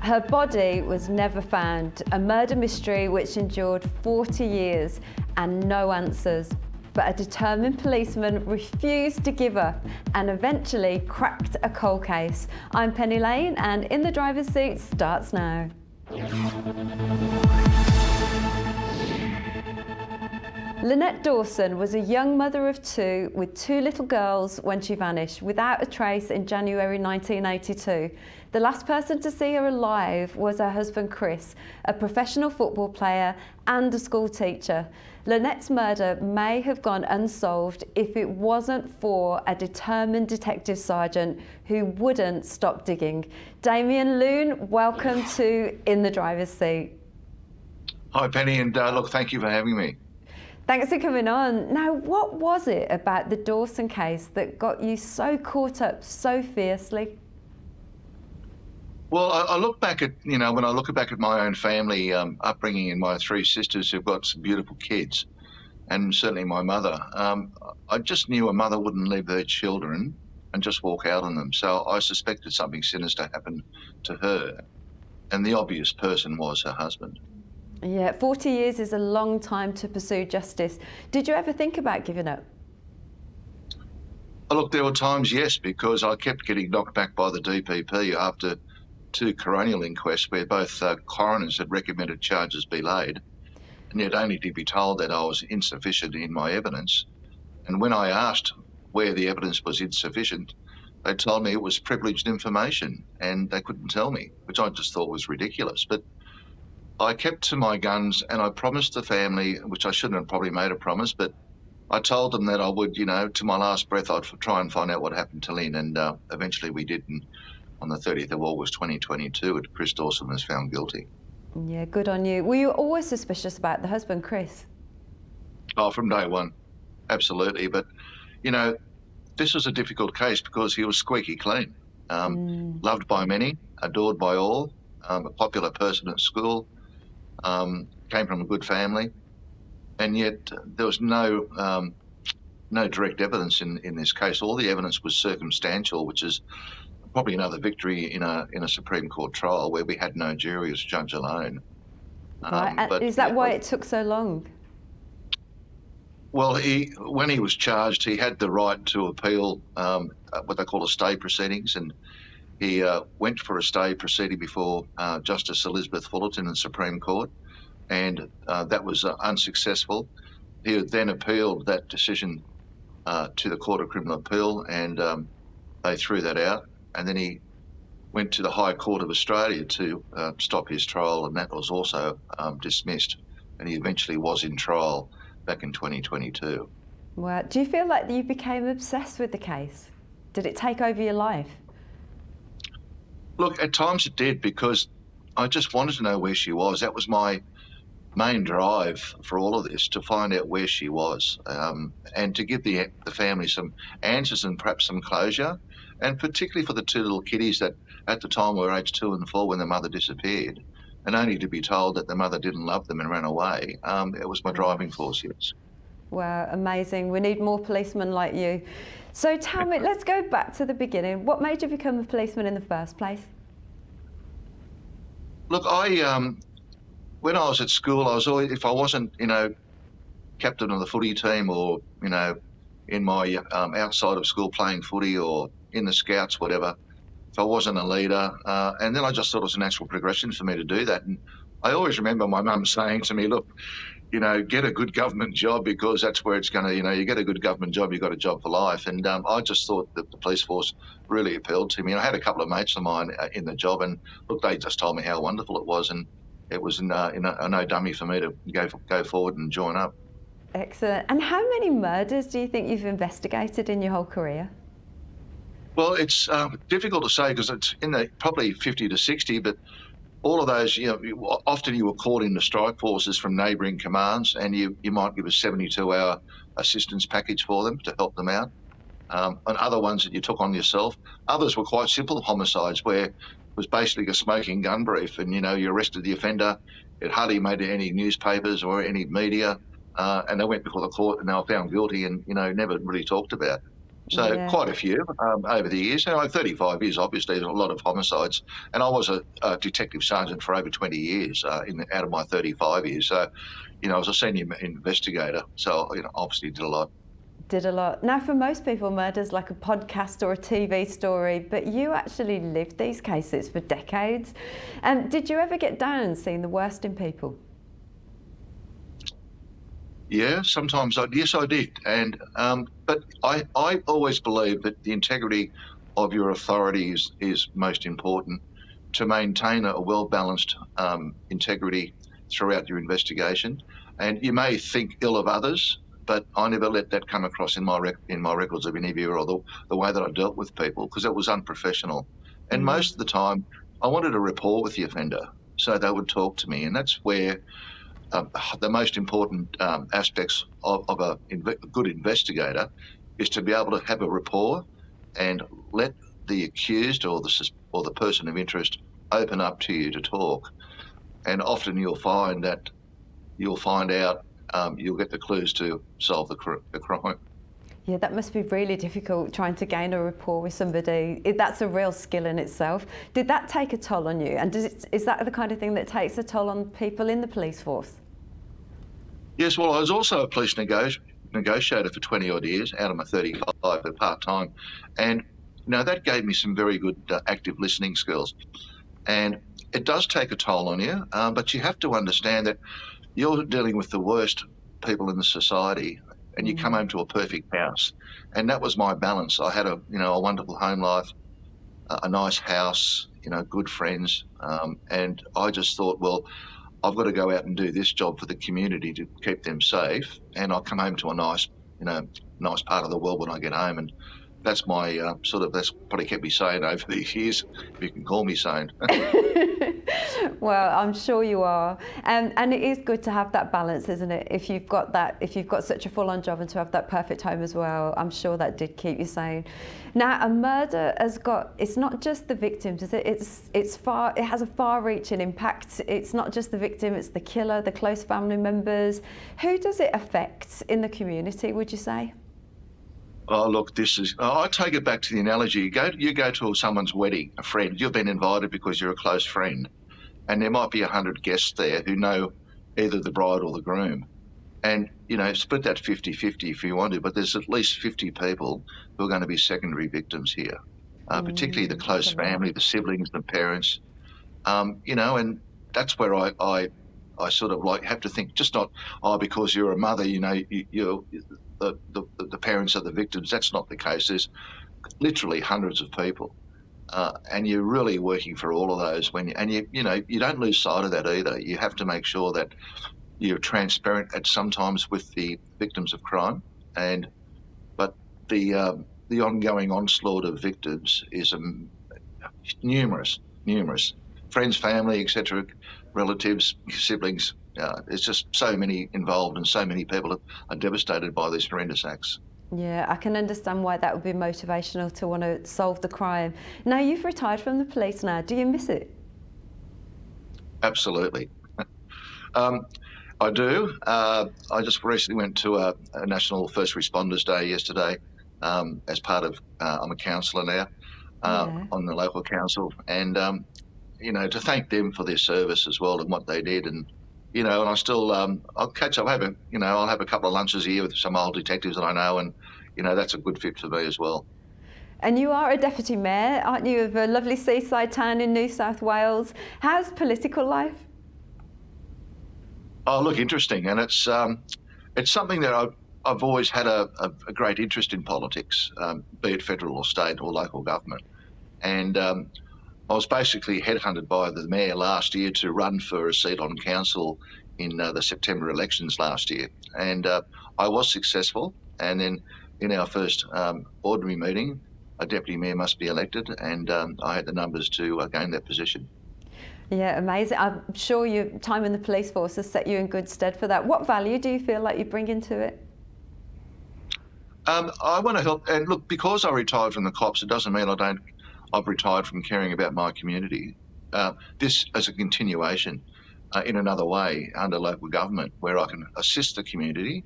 Her body was never found, a murder mystery which endured 40 years and no answers. But a determined policeman refused to give up and eventually cracked a cold case. I'm Penny Lane, and In the Driver's Seat starts now. Lynette Dawson was a young mother of two with two little girls when she vanished without a trace in January 1982. The last person to see her alive was her husband Chris, a professional football player and a school teacher. Lynette's murder may have gone unsolved if it wasn't for a determined detective sergeant who wouldn't stop digging. Damien Loon, welcome to In the Driver's Seat. Hi Penny, and look, thank you for having me. Thanks for coming on. Now, what was it about the Dawson case that got you so caught up so fiercely? Well, I look back at, when I look back at my own family upbringing and my three sisters who've got some beautiful kids, and certainly my mother, I just knew a mother wouldn't leave their children and just walk out on them. So I suspected something sinister happened to her, and the obvious person was her husband. Yeah, 40 years is a long time to pursue justice. Did you ever think about giving up? Look, there were times, yes, because I kept getting knocked back by the DPP after two coronial inquests where both coroners had recommended charges be laid, and yet only to be told that I was insufficient in my evidence. And when I asked where the evidence was insufficient, they told me it was privileged information and they couldn't tell me, which I just thought was ridiculous. But I kept to my guns and I promised the family, which I shouldn't have probably made a promise, but I told them that I would, to my last breath, I'd try and find out what happened to Lynn, and eventually we did. And on the 30th of August 2022, Chris Dawson was found guilty. Yeah, good on you. Were you always suspicious about the husband, Chris? Oh, from day one, absolutely. But, this was a difficult case because he was squeaky clean, loved by many, adored by all, a popular person at school, came from a good family, and yet there was no direct evidence in this case. All the evidence was circumstantial, which is probably another victory in a Supreme Court trial where we had no jury, as judge alone. Right. But is that why it took so long? Well, when he was charged, he had the right to appeal what they call a stay proceedings, and he went for a stay proceeding before Justice Elizabeth Fullerton in the Supreme Court, and that was unsuccessful. He then appealed that decision to the Court of Criminal Appeal, and they threw that out. And then he went to the High Court of Australia to stop his trial, and that was also dismissed. And he eventually was in trial back in 2022. Well, do you feel like you became obsessed with the case? Did it take over your life? Look, at times it did, because I just wanted to know where she was. That was my main drive for all of this, to find out where she was, and to give the family some answers and perhaps some closure, and particularly for the two little kiddies that at the time were aged 2 and 4 when the mother disappeared, and only to be told that the mother didn't love them and ran away. It was my driving force, yes. Wow, amazing. We need more policemen like you. So tell me, let's go back to the beginning. What made you become a policeman in the first place? Look, when I was at school, I was always, if I wasn't, captain of the footy team, or, in my outside of school playing footy, or in the scouts, whatever, if I wasn't a leader, and then I just thought it was a natural progression for me to do that. And I always remember my mum saying to me, look, get a good government job, because that's where it's going to, you get a good government job, you've got a job for life. And I just thought that the police force really appealed to me. And I had a couple of mates of mine in the job, and look, they just told me how wonderful it was. And it was a no dummy for me to go forward and join up. Excellent. And how many murders do you think you've investigated in your whole career? Well, it's difficult to say, because it's in the probably 50 to 60, but all of those, often you were called into strike forces from neighbouring commands, and you might give a 72-hour assistance package for them to help them out. And other ones that you took on yourself. Others were quite simple homicides, where it was basically a smoking gun brief, and you arrested the offender. It hardly made any newspapers or any media, and they went before the court and they were found guilty, and never really talked about. So Yeah. quite a few over the years. 35 years, obviously, there's a lot of homicides. And I was a detective sergeant for over 20 years out of my 35 years. So, I was a senior investigator. So, obviously did a lot. Did a lot. Now, for most people, murder's like a podcast or a TV story, but you actually lived these cases for decades. Did you ever get down seeing the worst in people? Yeah, sometimes yes, I did. And but I always believe that the integrity of your authority is most important to maintain a well-balanced integrity throughout your investigation. And you may think ill of others, but I never let that come across in my records of interview or the way that I dealt with people, because it was unprofessional. And most of the time, I wanted a rapport with the offender, so they would talk to me, and that's where the most important aspects of a good investigator is to be able to have a rapport and let the accused or the person of interest open up to you to talk. And often you'll find out you'll get the clues to solve the crime. Yeah, that must be really difficult trying to gain a rapport with somebody. That's a real skill in itself. Did that take a toll on you? And is that the kind of thing that takes a toll on people in the police force? Yes, well, I was also a police negotiator for 20 odd years out of my 35 at part-time. And that gave me some very good active listening skills. And it does take a toll on you, but you have to understand that you're dealing with the worst people in the society, and you come home to a perfect house. And that was my balance. I had a wonderful home life, a nice house, good friends, and I just thought, well, I've got to go out and do this job for the community to keep them safe, and I'll come home to a nice part of the world when I get home. And that's my that's probably kept me sane over these years, if you can call me sane. Well, I'm sure you are. And it is good to have that balance, isn't it? If you've got such a full-on job and to have that perfect home as well, I'm sure that did keep you sane. Now, a murder it's not just the victims, is it? It has a far-reaching impact. It's not just the victim, it's the killer, the close family members. Who does it affect in the community, would you say? Oh, look, I take it back to the analogy. You go to someone's wedding, a friend, you've been invited because you're a close friend, and there might be 100 guests there who know either the bride or the groom. And, split that 50-50 if you want to, but there's at least 50 people who are going to be secondary victims here, particularly the close family, the siblings, the parents, and that's where I sort of have to think, just not, because you're a mother, you're the parents of the victims. That's not the case. There's literally hundreds of people, and you're really working for all of those. You don't lose sight of that either. You have to make sure that you're transparent sometimes with the victims of crime, but the ongoing onslaught of victims is numerous friends, family, etc., relatives, siblings. There's just so many involved, and so many people are devastated by these horrendous acts. Yeah, I can understand why that would be motivational to want to solve the crime. Now, you've retired from the police now. Do you miss it? Absolutely. I do. I just recently went to a National First Responders Day yesterday as part of, I'm a councillor now on the local council, and to thank them for their service as well and what they did. And, and I still, I'll catch up, I'll have a couple of lunches a year with some old detectives that I know, and, that's a good fit for me as well. And you are a deputy mayor, aren't you, of a lovely seaside town in New South Wales. How's political life? Oh, look, interesting. And it's something that I've always had a great interest in politics, be it federal or state or local government. And I was basically headhunted by the mayor last year to run for a seat on council in the September elections last year. And I was successful. And then in our first ordinary meeting, a deputy mayor must be elected, and I had the numbers to gain that position. Yeah, amazing. I'm sure your time in the police force has set you in good stead for that. What value do you feel like you bring into it? I want to help, and look, because I retired from the cops, it doesn't mean I've retired from caring about my community. This as a continuation in another way under local government, where I can assist the community.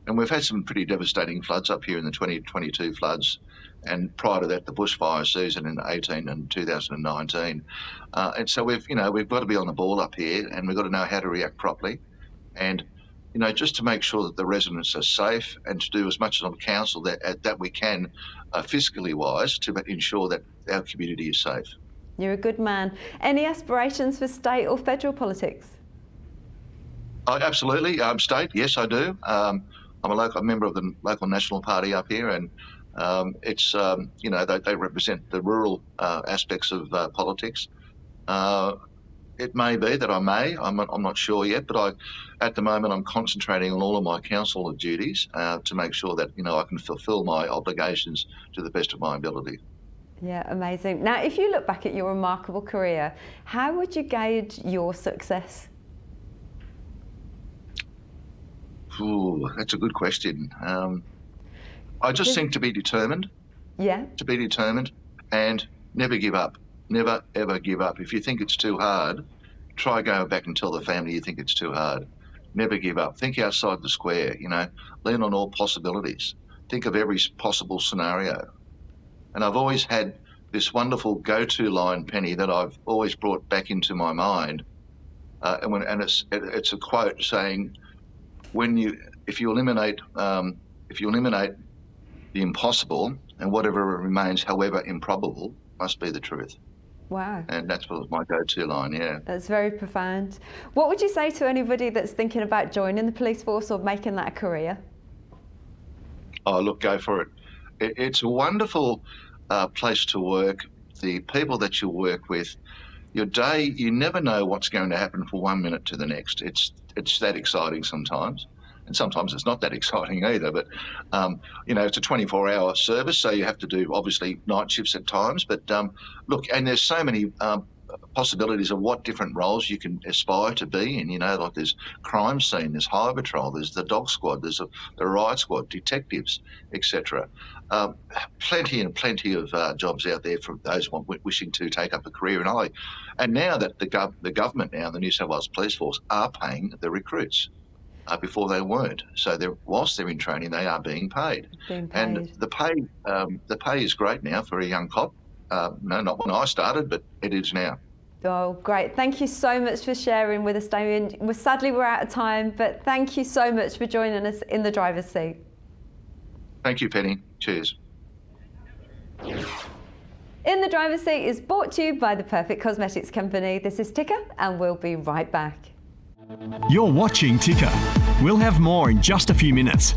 And we've had some pretty devastating floods up here in the 2022 floods. and prior to that, the bushfire season in 18 and 2019. And so we've got to be on the ball up here, and we've got to know how to react properly, and just to make sure that the residents are safe, and to do as much as on council that we can, fiscally wise, to ensure that our community is safe. You're a good man. Any aspirations for state or federal politics? Absolutely. State, yes, I do. I'm a member of the local National Party up here, and it's they represent the rural aspects of politics. It may be that I'm not sure yet, but at the moment I'm concentrating on all of my council duties to make sure that I can fulfil my obligations to the best of my ability. Yeah, amazing. Now, if you look back at your remarkable career, how would you gauge your success? Ooh, that's a good question. I just think to be determined. Yeah. To be determined and never give up. Never, ever give up. If you think it's too hard, try go back and tell the family you think it's too hard. Never give up. Think outside the square, lean on all possibilities. Think of every possible scenario. And I've always had this wonderful go-to line, Penny, that I've always brought back into my mind. And it's a quote saying, if you eliminate the impossible, and whatever remains, however improbable, must be the truth. Wow. And that's my go-to line, yeah. That's very profound. What would you say to anybody that's thinking about joining the police force or making that a career? Oh, look, go for it. It's a wonderful place to work. The people that you work with, your day, you never know what's going to happen from 1 minute to the next. It's that exciting sometimes. And sometimes it's not that exciting either, but, it's a 24-hour service, so you have to do, obviously, night shifts at times. But look, and there's so many possibilities of what different roles you can aspire to be in, like there's crime scene, there's highway patrol, there's the dog squad, there's the riot squad, detectives, etc. Plenty and plenty of jobs out there for those wishing to take up a career in OLI. And now that the government now, the New South Wales Police Force, are paying the recruits. Before they weren't. So whilst they're in training, they are being paid. And the pay is great now for a young cop. No, not when I started, but it is now. Oh, great. Thank you so much for sharing with us, Damien. Sadly, we're out of time, but thank you so much for joining us in the driver's seat. Thank you, Penny. Cheers. In the driver's seat is brought to you by the Perfect Cosmetics Company. This is Ticker, and we'll be right back. You're watching Ticker. We'll have more in just a few minutes.